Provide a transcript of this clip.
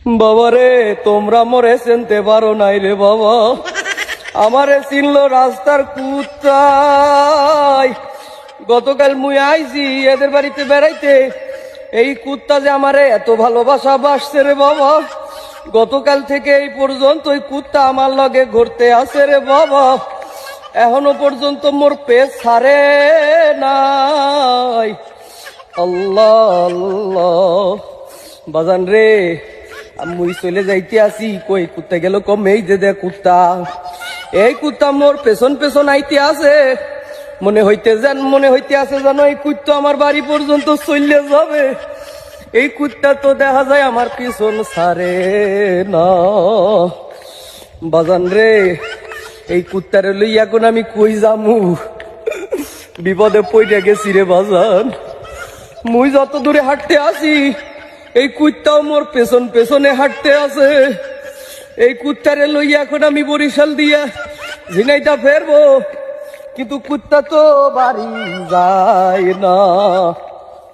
বাবা রে, তোমরা মরে চিনতে পারো নাই রে বাবা, আমারে চিনলো রাস্তার কুত্তাই। গতকাল মুই আইছি এদের বাড়িতে বেড়াইতে, এই কুত্তা যে আমারে এত ভালোবাসা বাসছে রে বাবা, গতকাল থেকে এই পর্যন্ত ওই কুত্তা আমার লগে ঘুরতে আসে রে বাবা, এখনো পর্যন্ত মোর পেট ছাড়ে নাই। আল্লাহ আল্লাহ বাজান রে, মুই চলে যাইতে আসি, কই কুত্তা গেল কম, এই যে দেখ কুত্তা, এই কুত্তা মোর পেছন পেছন আইতে আছে, মনে হইতে আছে জানো এই কুত্তা আমার বাড়ি পর্যন্ত চলে যাবে। এই কুত্তা তো দেখা যায় আমার পিছন ছাড়ে না। বাজান রে, এই কুত্তারে লই এখন আমি কই যামু, বিপদে পড়ে গেছি রে বাজান। মুই যত দূরে হাঁটতে আসি, এই কুত্তাও মোর পেছন পেছনে হাঁটতে আছে। এই কুত্তারে লইয়া এখন আমি বরিশাল দিয়া ঝিনাইদা ফেরবো, কিন্তু কুত্তা তো বাড়ি যায় না।